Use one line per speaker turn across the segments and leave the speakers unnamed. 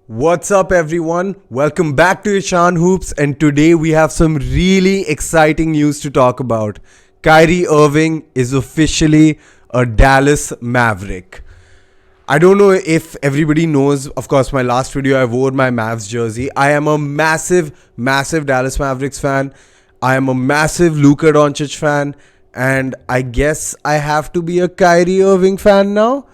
What's up, everyone? Welcome back to Ishan Hoops, and today we have some really exciting news to talk about. Kyrie Irving is officially a Dallas Maverick. I don't know if everybody knows, of course, my last video I wore my Mavs jersey. I am a massive Dallas Mavericks fan. I am a massive Luka Doncic fan, and I guess I have to be a Kyrie Irving fan now.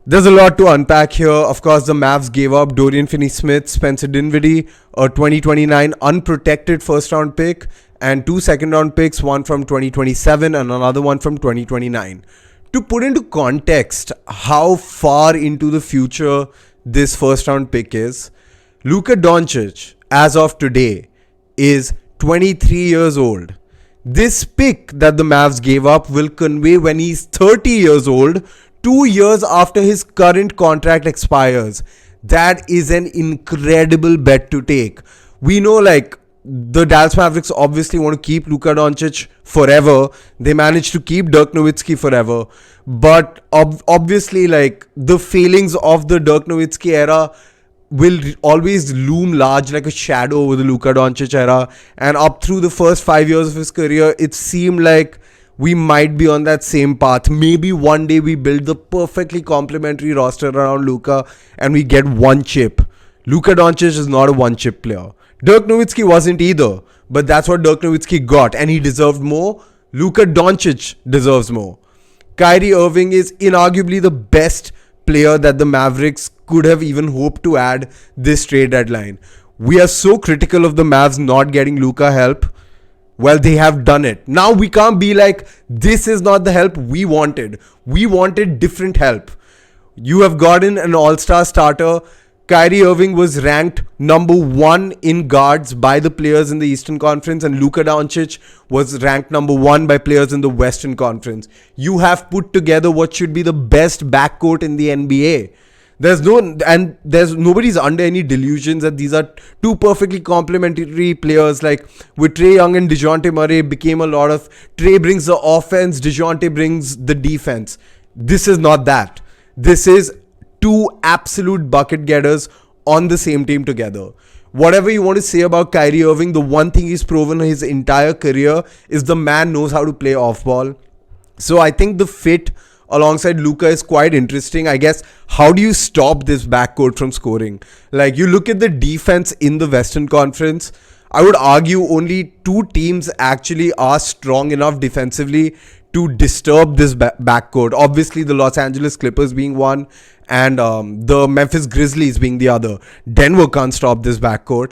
There's a lot to unpack here. Of course, the Mavs gave up Dorian Finney-Smith, Spencer Dinwiddie, a 2029 unprotected first-round pick, and 2 second-round picks, one from 2027 and another one from 2029. To put into context how far into the future this first-round pick is, Luka Doncic, as of today, is 23 years old. This pick that the Mavs gave up will convey when he's 30 years old, 2 years after his current contract expires. That is an incredible bet to take. We know, the Dallas Mavericks obviously want to keep Luka Doncic forever. They managed to keep Dirk Nowitzki forever. But obviously, the failings of the Dirk Nowitzki era will always loom large like a shadow over the Luka Doncic era. And up through the first 5 years of his career, it seemed like we might be on that same path. Maybe one day we build the perfectly complementary roster around Luka and we get one chip. Luka Doncic is not a one-chip player. Dirk Nowitzki wasn't either, but that's what Dirk Nowitzki got, and he deserved more. Luka Doncic deserves more. Kyrie Irving is inarguably the best player that the Mavericks could have even hoped to add this trade deadline. We are so critical of the Mavs not getting Luka help. Well, they have done it. Now we can't be like, this is not the help we wanted. We wanted different help. You have gotten an all-star starter. Kyrie Irving was ranked number 1 in guards by the players in the Eastern Conference, and Luka Doncic was ranked number 1 by players in the Western Conference. You have put together what should be the best backcourt in the NBA. There's nobody's under any delusions that these are two perfectly complementary players. Like with Trae Young and DeJounte Murray became a lot of Trae brings the offense, DeJounte brings the defense. This is not that. This is two absolute bucket getters on the same team together. Whatever you want to say about Kyrie Irving, the one thing he's proven his entire career is the man knows how to play off ball. So I think the fit alongside Luka is quite interesting. I guess, how do you stop this backcourt from scoring? Like, you look at the defense in the Western Conference, I would argue only 2 teams actually are strong enough defensively to disturb this backcourt. Obviously, the Los Angeles Clippers being one, and the Memphis Grizzlies being the other. Denver can't stop this backcourt.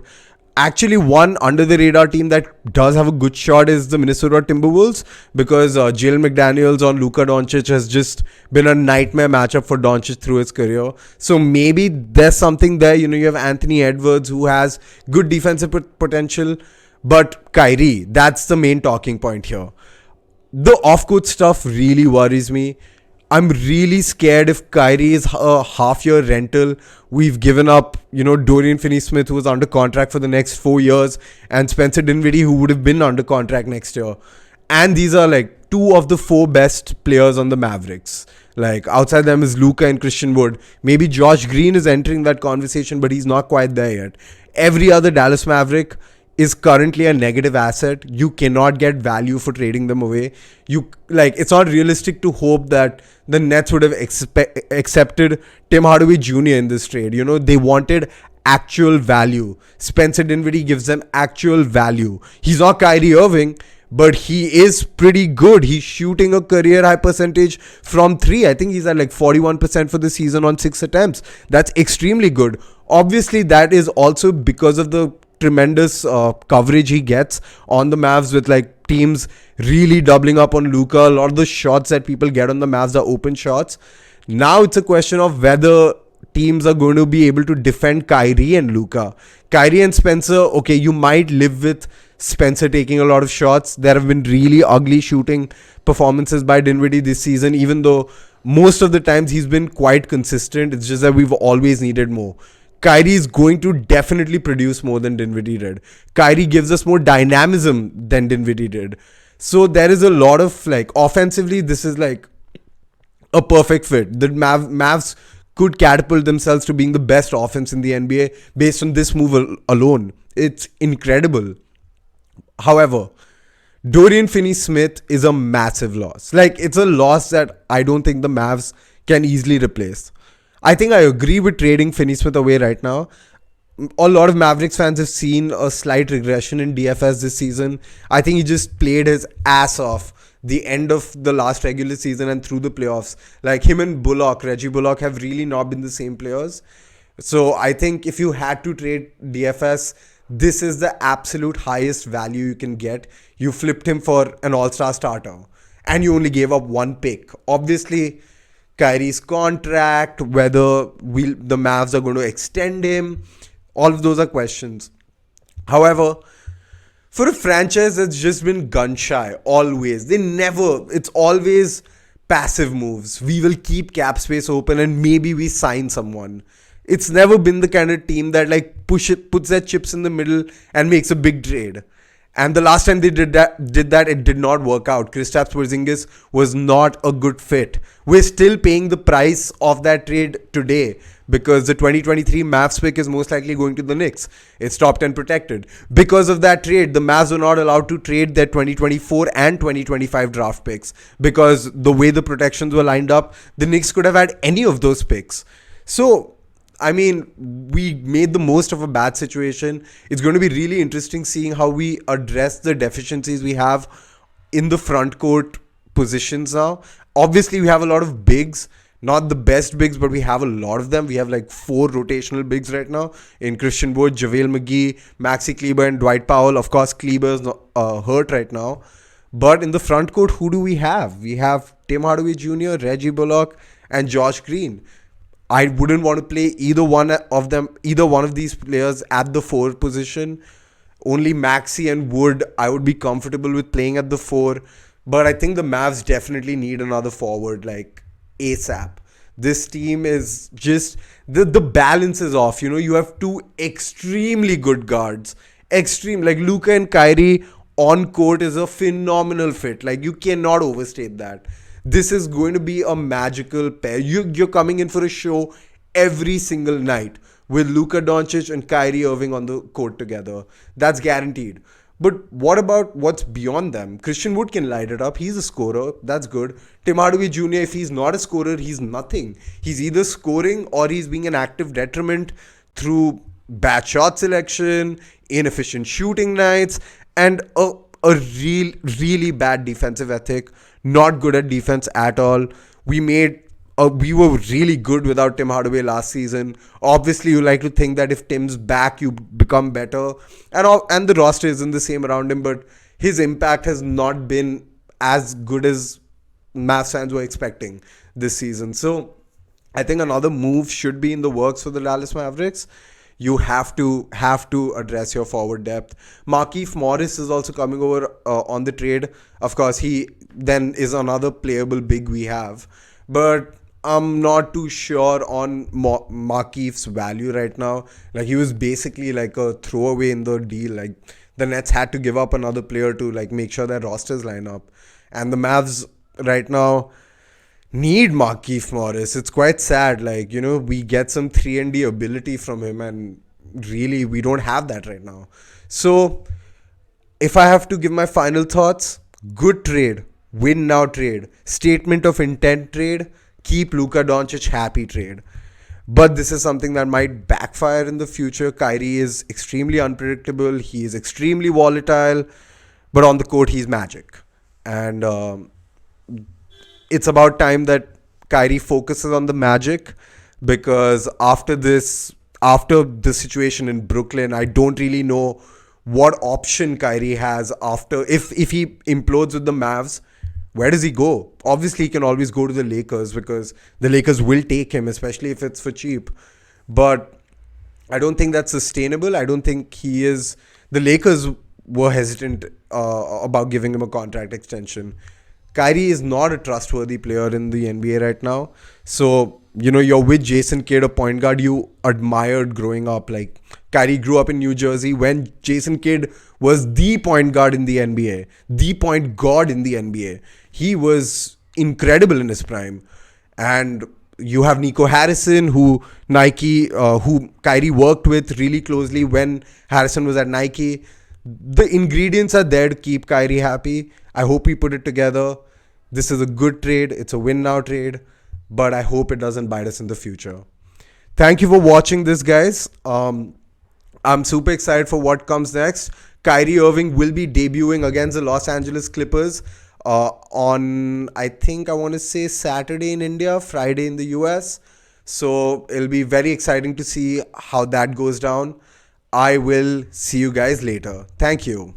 Actually, one under-the-radar team that does have a good shot is the Minnesota Timberwolves, because Jalen McDaniels on Luka Doncic has just been a nightmare matchup for Doncic through his career. So maybe there's something there. You have Anthony Edwards, who has good defensive potential, but Kyrie, that's the main talking point here. The off-court stuff really worries me. I'm really scared if Kyrie is a half-year rental. We've given up, Dorian Finney-Smith, who was under contract for the next 4 years, and Spencer Dinwiddie, who would have been under contract next year. And these are 2 of the 4 best players on the Mavericks. Outside them is Luka and Christian Wood. Maybe Josh Green is entering that conversation, but he's not quite there yet. Every other Dallas Maverick is currently a negative asset. You cannot get value for trading them away. It's not realistic to hope that the Nets would have accepted Tim Hardaway Jr. in this trade. They wanted actual value. Spencer Dinwiddie gives them actual value. He's not Kyrie Irving, but he is pretty good. He's shooting a career high percentage from 3. I think he's at 41% for the season on 6 attempts. That's extremely good. Obviously, that is also because of the tremendous coverage he gets on the Mavs, with teams really doubling up on Luka. A lot of the shots that people get on the Mavs are open shots. Now it's a question of whether teams are going to be able to defend Kyrie and Luka. Kyrie and Spencer, okay, you might live with Spencer taking a lot of shots. There have been really ugly shooting performances by Dinwiddie this season, even though most of the times he's been quite consistent. It's just that we've always needed more. Kyrie is going to definitely produce more than Dinwiddie did. Kyrie gives us more dynamism than Dinwiddie did. So there is a lot of offensively, this is a perfect fit. The Mavs could catapult themselves to being the best offense in the NBA based on this move alone. It's incredible. However, Dorian Finney-Smith is a massive loss. Like, it's a loss that I don't think the Mavs can easily replace. I think I agree with trading Finney-Smith away right now. A lot of Mavericks fans have seen a slight regression in DFS this season. I think he just played his ass off the end of the last regular season and through the playoffs. Like, him and Reggie Bullock have really not been the same players. So I think if you had to trade DFS, this is the absolute highest value you can get. You flipped him for an all-star starter and you only gave up one pick. Obviously, Kyrie's contract, whether the Mavs are going to extend him, all of those are questions. However, for a franchise that's just been gun shy, always, it's always passive moves. We will keep cap space open and maybe we sign someone. It's never been the kind of team that like puts their chips in the middle and makes a big trade. And the last time they did that, it did not work out. Kristaps Porzingis was not a good fit. We're still paying the price of that trade today because the 2023 Mavs pick is most likely going to the Knicks. It's top 10 protected. Because of that trade, the Mavs were not allowed to trade their 2024 and 2025 draft picks because the way the protections were lined up, the Knicks could have had any of those picks. So, I mean, we made the most of a bad situation. It's going to be really interesting seeing how we address the deficiencies we have in the front court positions now. Obviously, we have a lot of bigs, not the best bigs, but we have a lot of them. We have like 4 rotational bigs right now in Christian Wood, JaVale McGee, Maxi Kleber, and Dwight Powell. Of course, Kleber's hurt right now. But in the front court, who do we have? We have Tim Hardaway Jr., Reggie Bullock, and Josh Green. I wouldn't want to play either one of these players at the 4 position. Only Maxi and Wood I would be comfortable with playing at the 4. But I think the Mavs definitely need another forward like ASAP. This team is just, the balance is off. You know, you have 2 extremely good guards. Like Luka and Kyrie on court is a phenomenal fit. Like, you cannot overstate that. This is going to be a magical pair. You're coming in for a show every single night with Luka Doncic and Kyrie Irving on the court together. That's guaranteed. But what about what's beyond them? Christian Wood can light it up. He's a scorer. That's good. Tim Hardaway Jr., if he's not a scorer, he's nothing. He's either scoring or he's being an active detriment through bad shot selection, inefficient shooting nights, and a really bad defensive ethic. Not good at defense at all. We were really good without Tim Hardaway last season. Obviously, you like to think that if Tim's back, you become better. And the roster isn't the same around him, but his impact has not been as good as Mavs fans were expecting this season. So, I think another move should be in the works for the Dallas Mavericks. You have to address your forward depth. Markieff Morris is also coming over on the trade. Of course, he then is another playable big we have. But I'm not too sure on Markieff's value right now. Like, he was basically like a throwaway in the deal. Like, the Nets had to give up another player to like make sure their rosters line up. And the Mavs right now need Markieff Morris. It's quite sad. Like, you know, we get some 3-and-D ability from him and really we don't have that right now. So if I have to give my final thoughts, good trade, win now trade, statement of intent trade, keep Luka Doncic happy trade. But this is something that might backfire in the future. Kyrie is extremely unpredictable. He is extremely volatile. But on the court, he's magic. And it's about time that Kyrie focuses on the magic, because after the situation in Brooklyn, I don't really know what option Kyrie has after. If he implodes with the Mavs, where does he go? Obviously, he can always go to the Lakers because the Lakers will take him, especially if it's for cheap. But I don't think that's sustainable. I don't think he is. The Lakers were hesitant about giving him a contract extension. Kyrie is not a trustworthy player in the NBA right now. So, you know, you're with Jason Kidd, a point guard you admired growing up. Like, Kyrie grew up in New Jersey when Jason Kidd was the point guard in the NBA, the point guard in the NBA. He was incredible in his prime. And You have Nico Harrison, who Kyrie worked with really closely when Harrison was at Nike. The ingredients are there to keep Kyrie happy. I hope he put it together. This is a good trade. It's a win now trade, but I hope it doesn't bite us in the future. Thank you for watching this, guys. I'm super excited for what comes next. Kyrie Irving will be debuting against the Los Angeles Clippers on, I think I want to say Saturday in India, Friday in the US. So it'll be very exciting to see how that goes down. I will see you guys later. Thank you.